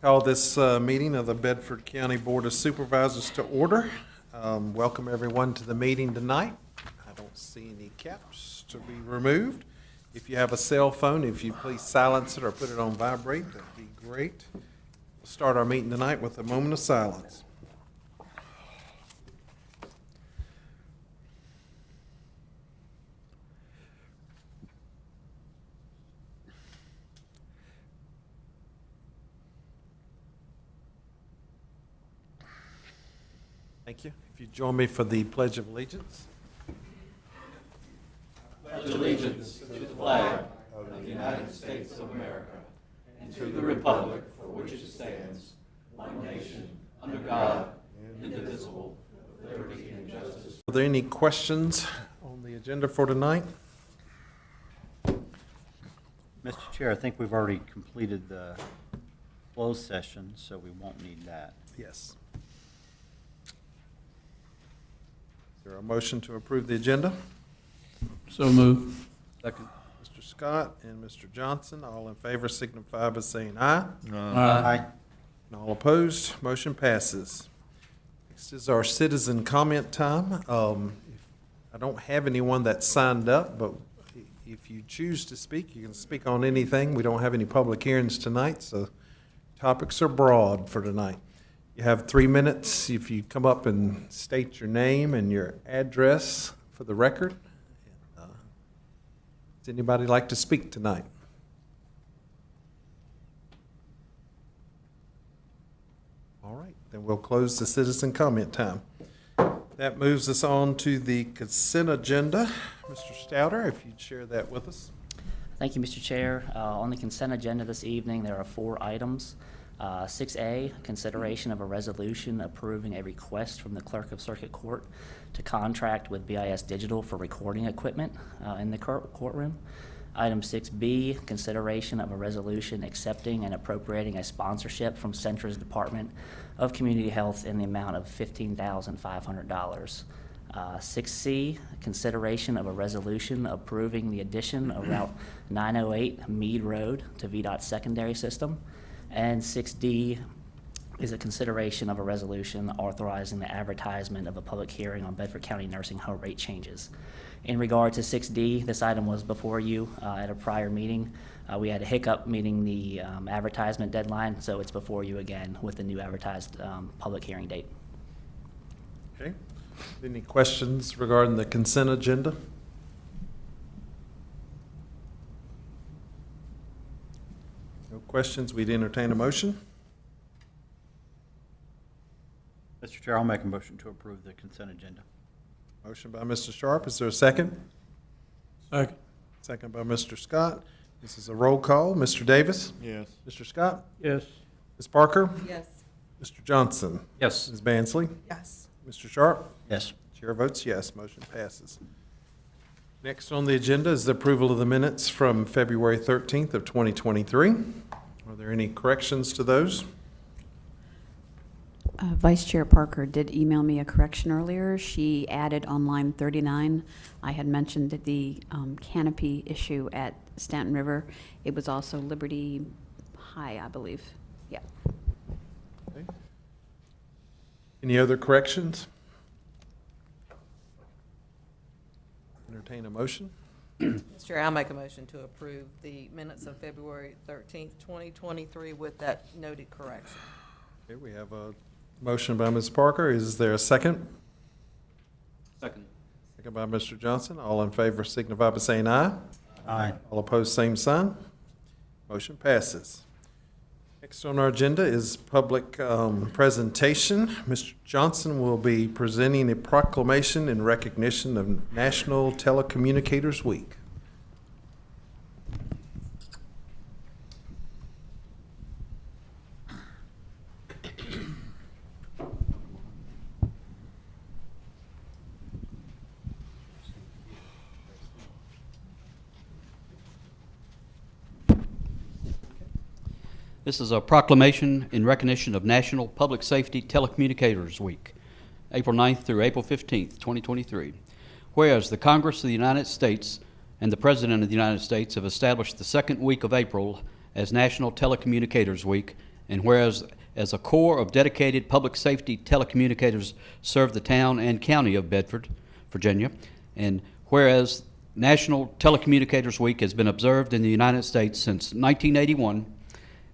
Call this meeting of the Bedford County Board of Supervisors to order. Welcome everyone to the meeting tonight. I don't see any caps to be removed. If you have a cell phone, if you please silence it or put it on vibrate, that'd be great. We'll start our meeting tonight with a moment of silence. Thank you. If you join me for the Pledge of Allegiance. Pledge allegiance to the flag of the United States of America and to the republic for which it stands, one nation, under God, indivisible, with liberty and justice. Are there any questions on the agenda for tonight? Mr. Chair, I think we've already completed the closed session, so we won't need that. Yes. Is there a motion to approve the agenda? So moved. Second. Mr. Scott and Mr. Johnson, all in favor signify by saying aye. Aye. And all opposed, motion passes. Next is our citizen comment time. I don't have anyone that signed up, but if you choose to speak, you can speak on anything. We don't have any public hearings tonight, so topics are broad for tonight. You have 3 minutes if you come up and state your name and your address for the record. Does anybody like to speak tonight? All right, then we'll close the citizen comment time. That moves us on to the consent agenda. Mr. Stouter, if you'd share that with us. Thank you, Mr. Chair. On the consent agenda this evening, there are 4 items. 6A, consideration of a resolution approving a request from the Clerk of Circuit Court to contract with BIS Digital for recording equipment in the courtroom. Item 6B, consideration of a resolution accepting and appropriating a sponsorship from Centra's Department of Community Health in the amount of $15,500. 6C, consideration of a resolution approving the addition of Route 908 Meade Road to VDOT's secondary system. And 6D is a consideration of a resolution authorizing the advertisement of a public hearing on Bedford County nursing home rate changes. In regard to 6D, this item was before you at a prior meeting. We had a hiccup meeting the advertisement deadline, so it's before you again with the new advertised public hearing date. Okay. Any questions regarding the consent agenda? No questions, we'd entertain a motion. Mr. Chair, I'll make a motion to approve the consent agenda. Motion by Mr. Sharp, is there a second? Second. Second by Mr. Scott. This is a roll call. Mr. Davis? Yes. Mr. Scott? Yes. Ms. Parker? Yes. Mr. Johnson? Yes. Ms. Bansley? Yes. Mr. Sharp? Yes. Chair votes yes, motion passes. Next on the agenda is the approval of the minutes from February 13th of 2023. Are there any corrections to those? Vice Chair Parker did email me a correction earlier. She added on line 39, I had mentioned that the canopy issue at Stanton River. It was also Liberty High, I believe. Yeah. Okay. Any other corrections? Entertain a motion. Mr. Chair, I'll make a motion to approve the minutes of February 13th, 2023 with that noted correction. Okay, we have a motion by Ms. Parker. Is there a second? Second. Second by Mr. Johnson. All in favor signify by saying aye. Aye. All opposed, same sign. Motion passes. Next on our agenda is public presentation. Mr. Johnson will be presenting a proclamation in recognition of National Telecommunicators Week. This is a proclamation in recognition of National Public Safety Telecommunicators Week, April 9th through April 15th, 2023. Whereas the Congress of the United States and the President of the United States have established the second week of April as National Telecommunicators Week and whereas as a corps of dedicated public safety telecommunicators serve the town and county of Bedford, Virginia, and whereas National Telecommunicators Week has been observed in the United States since 1981,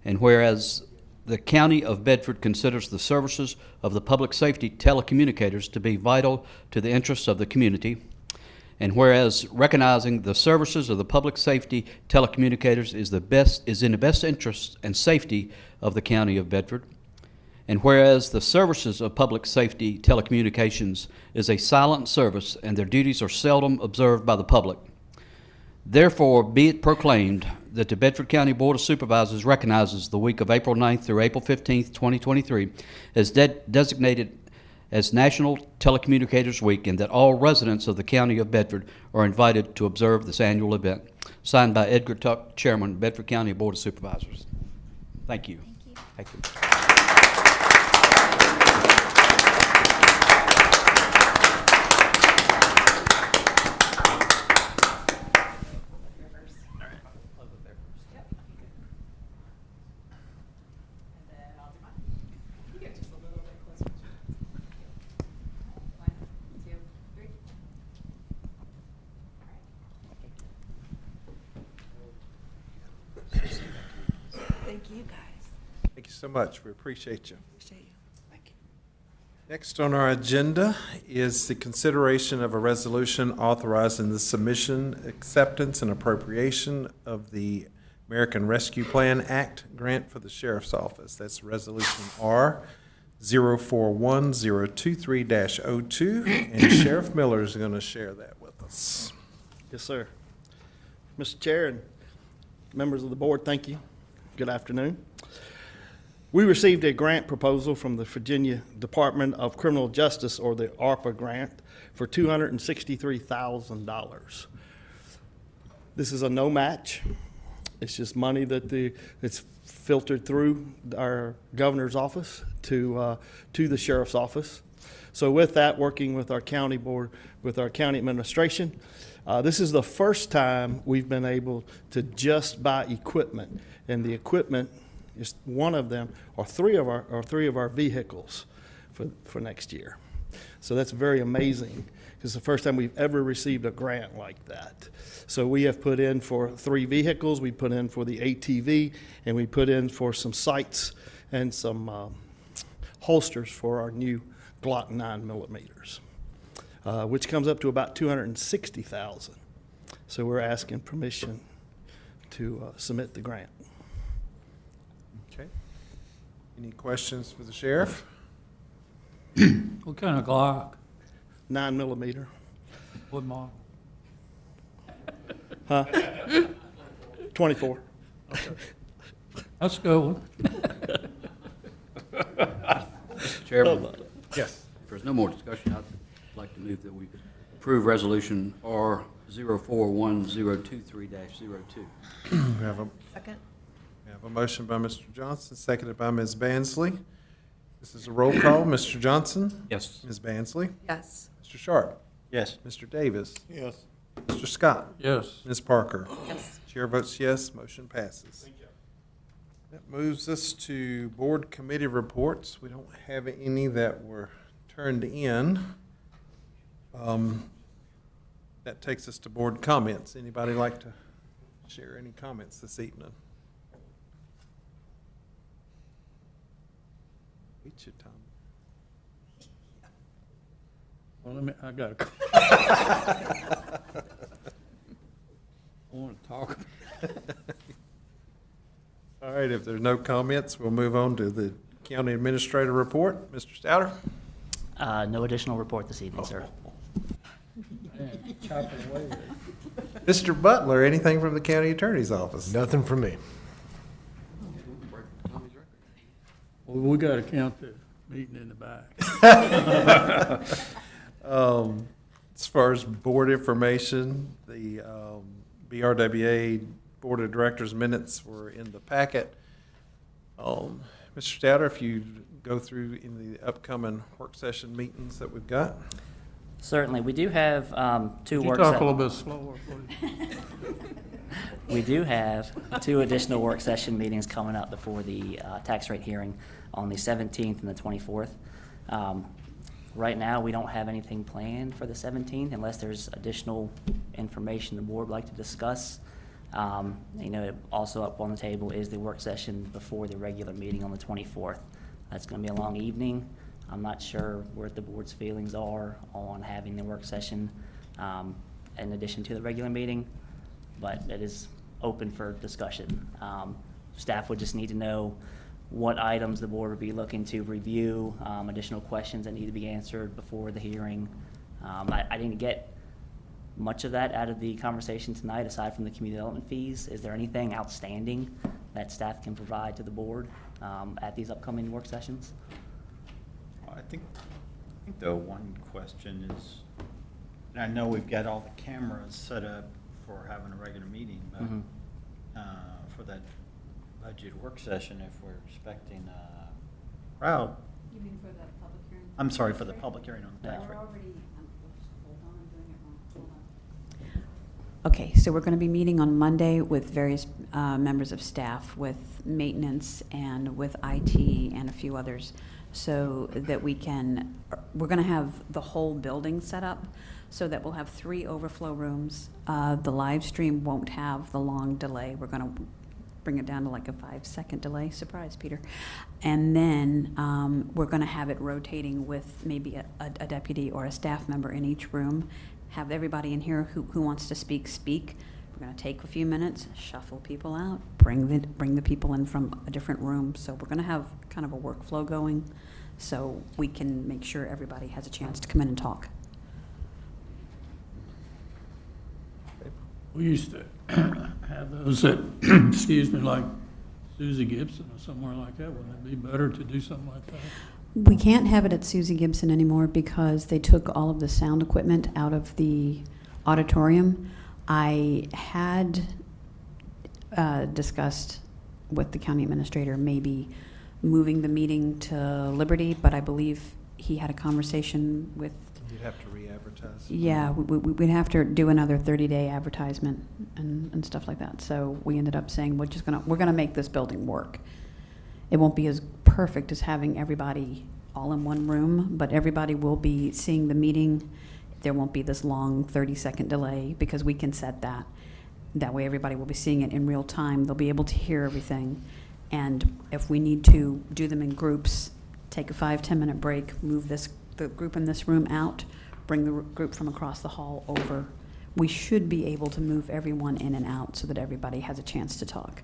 and whereas the county of Bedford considers the services of the public safety telecommunicators to be vital to the interests of the community, and whereas recognizing the services of the public safety telecommunicators is in the best interest and safety of the county of Bedford, and whereas the services of public safety telecommunications is a silent service and their duties are seldom observed by the public, therefore be it proclaimed that the Bedford County Board of Supervisors recognizes the week of April 9th through April 15th, 2023 as designated as National Telecommunicators Week, and that all residents of the County of Bedford are invited to observe this annual event. Signed by Edgar Tuck, Chairman, Bedford County Board of Supervisors. Thank you. Thank you. Thank you, guys. Thank you so much. We appreciate you. Appreciate you. Next on our agenda is the consideration of a resolution authorizing the submission, acceptance, and appropriation of the American Rescue Plan Act grant for the Sheriff's Office. That's Resolution R 041023-02, and Sheriff Miller is going to share that with us. Yes, sir. Mr. Chair and members of the board, thank you. Good afternoon. We received a grant proposal from the Virginia Department of Criminal Justice, or the ARPA grant, for $263,000. This is a no match. It's just money it's filtered through our governor's office to the sheriff's office. So with that, working with our county board, with our county administration, this is the first time we've been able to just buy equipment, and the equipment is one of them, or three of our vehicles for next year. So that's very amazing, because it's the first time we've ever received a grant like that. So we have put in for 3 vehicles. We put in for the ATV, and we put in for some sights and some holsters for our new Glock 9mm, which comes up to about $260,000. So we're asking permission to submit the grant. Okay. Any questions for the sheriff? What kind of Glock? 9mm. What model? 24. Let's go. Mr. Chairman, Yes. if there's no more discussion, I'd like to move that we approve Resolution R 041023-02. We have a Second? We have a motion by Mr. Johnson, seconded by Ms. Bansley. This is a roll call. Mr. Johnson? Yes. Ms. Bansley? Yes. Mr. Sharp? Yes. Mr. Davis? Yes. Mr. Scott? Yes. Ms. Parker? Yes. Chair votes yes, motion passes. Thank you. That moves us to board committee reports. We don't have any that were turned in. That takes us to board comments. Anybody like to share any comments this evening? Beat you, Tom. Well, I got a. I want to talk. All right, if there's no comments, we'll move on to the county administrator report. Mr. Stouter? No additional report this evening, sir. Man, chopping away. Mr. Butler, anything from the county attorney's office? Nothing from me. Well, we got to count the meeting in the back. As far as board information, the BRWA Board of Directors minutes were in the packet. Mr. Stouter, if you go through in the upcoming work session meetings that we've got. Certainly, we do have two Could you work talk a sessions. little bit slower, please? We do have 2 additional work session meetings coming up before the tax rate hearing on the 17th and the 24th. Right now, we don't have anything planned for the 17th unless there's additional information the board would like to discuss. Also up on the table is the work session before the regular meeting on the 24th. That's going to be a long evening. I'm not sure where the board's feelings are on having the work session in addition to the regular meeting, but it is open for discussion. Staff would just need to know what items the board would be looking to review, additional questions that need to be answered before the hearing. I didn't get much of that out of the conversation tonight, aside from the community development fees. Is there anything outstanding that staff can provide to the board at these upcoming work sessions? I think the one question is, and I know we've got all the cameras set up for having a regular meeting, but Mhm. For that budget work session, if we're expecting a crowd, You mean for the public hearing? I'm sorry, for the public hearing on the tax Yeah. rate. Okay, so we're going to be meeting on Monday with various members of staff, with maintenance and with IT and a few others, so that we're going to have the whole building set up, so that we'll have 3 overflow rooms. The live stream won't have the long delay. We're going to bring it down to like a 5-second delay. Surprise, Peter. And then we're going to have it rotating with maybe a deputy or a staff member in each room. Have everybody in here who wants to speak. We're going to take a few minutes, shuffle people out, bring the people in from a different room. So we're going to have kind of a workflow going, so we can make sure everybody has a chance to come in and talk. We used to have those at, excuse me, like Susie Gibson or somewhere like that. Wouldn't it be better to do something like that? We can't have it at Susie Gibson anymore because they took all of the sound equipment out of the auditorium. I had discussed with the county administrator maybe moving the meeting to Liberty, but I believe he had a conversation with, You'd have to re-advertise. yeah, we'd have to do another 30-day advertisement and stuff like that. So we ended up saying we're gonna make this building work. It won't be as perfect as having everybody all in one room, but everybody will be seeing the meeting. There won't be this long 30-second delay because we can set that. That way everybody will be seeing it in real time. They'll be able to hear everything. And if we need to do them in groups, take a 5-10 minute break, move the group in this room out, bring the group from across the hall over. We should be able to move everyone in and out so that everybody has a chance to talk.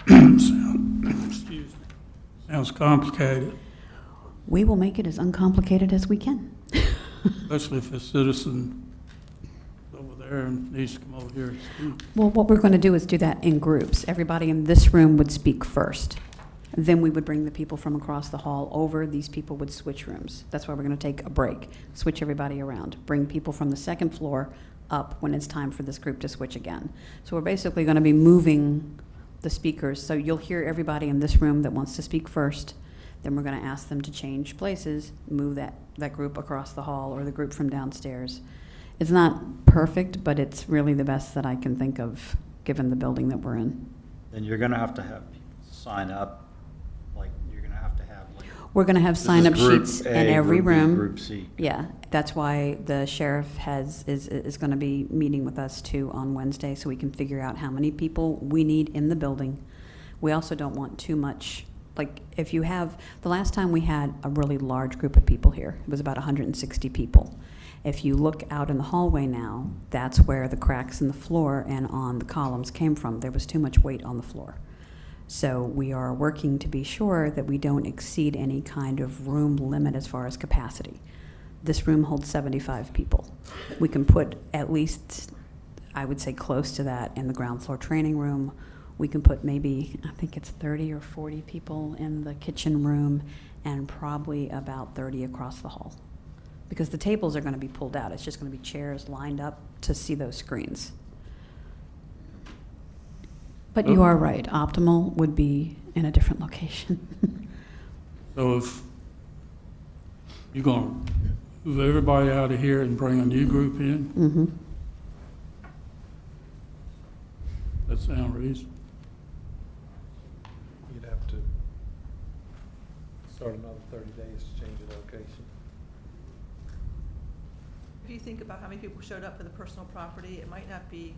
Excuse me. Sounds complicated, We will make it as uncomplicated as we can. especially if a citizen over there needs to come over here and speak. Well, what we're going to do is do that in groups. Everybody in this room would speak first. Then we would bring the people from across the hall over. These people would switch rooms. That's why we're going to take a break, switch everybody around, bring people from the second floor up when it's time for this group to switch again. So we're basically going to be moving the speakers. So you'll hear everybody in this room that wants to speak first. Then we're going to ask them to change places, move that group across the hall or the group from downstairs. It's not perfect, but it's really the best that I can think of, given the building that we're in. Then you're gonna have to have people sign up, like, you're gonna have to have, like. We're going to have this is sign-up group sheets A, in every group B, room. Group C. Yeah, that's why the sheriff is going to be meeting with us too on Wednesday, so we can figure out how many people we need in the building. We also don't want too much, like, if you have, the last time we had a really large group of people here, it was about 160 people. If you look out in the hallway now, that's where the cracks in the floor and on the columns came from. There was too much weight on the floor. So we are working to be sure that we don't exceed any kind of room limit as far as capacity. This room holds 75 people. We can put at least, I would say, close to that in the ground floor training room. We can put maybe, I think it's 30 or 40 people in the kitchen room and probably about 30 across the hall. Because the tables are going to be pulled out. It's just going to be chairs lined up to see those screens. But you are right, optimal would be in a different location. So if you're going to move everybody out of here and bring a new group in, Mm-hmm. That sound reasonable? You'd have to start another 30 days to change the location. If you think about how many people showed up for the personal property, it might not be,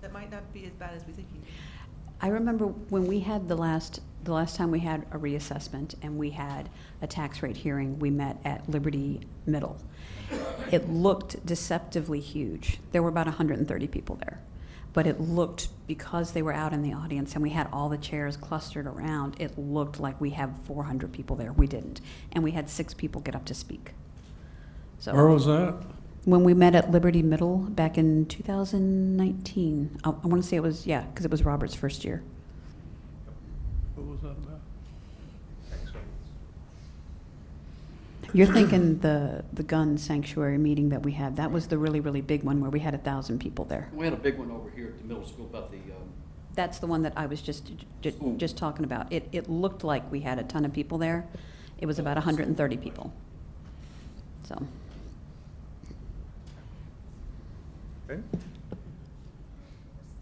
that might not be as bad as we think. I remember when we had the last time we had a reassessment and we had a tax rate hearing, we met at Liberty Middle. It looked deceptively huge. There were about 130 people there. But it looked, because they were out in the audience and we had all the chairs clustered around, it looked like we have 400 people there. We didn't. And we had 6 people get up to speak. So Where was that? when we met at Liberty Middle back in 2019, I want to say it was, yeah, because it was Robert's first year. What was that about? You're thinking the gun sanctuary meeting that we had. That was the really, really big one where we had 1,000 people there. We had a big one over here at the middle school about the, That's the one that I was just talking about. It looked like we had a ton of people there. It was about 130 people. So. Okay.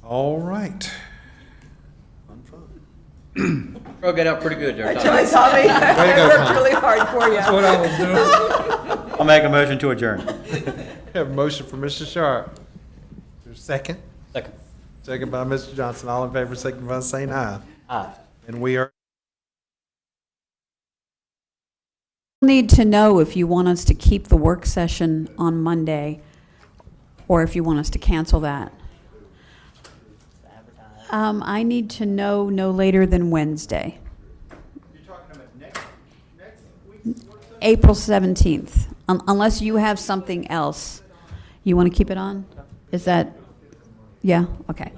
All right. Drug it out pretty good there, Tom. Joey saw me. Way to I go, worked Tom. really hard for you. That's what I was doing. I'll make a motion to adjourn. Have a motion for Mr. Sharp. There's a second. Second. Second by Mr. Johnson. All in favor, signify by saying aye. Aye. And we are. Need to know if you want us to keep the work session on Monday or if you want us to cancel that. I need to know no later than Wednesday. You're talking about next week's work session? April 17th, unless you have something else. You want to keep it on? Is that, yeah, okay.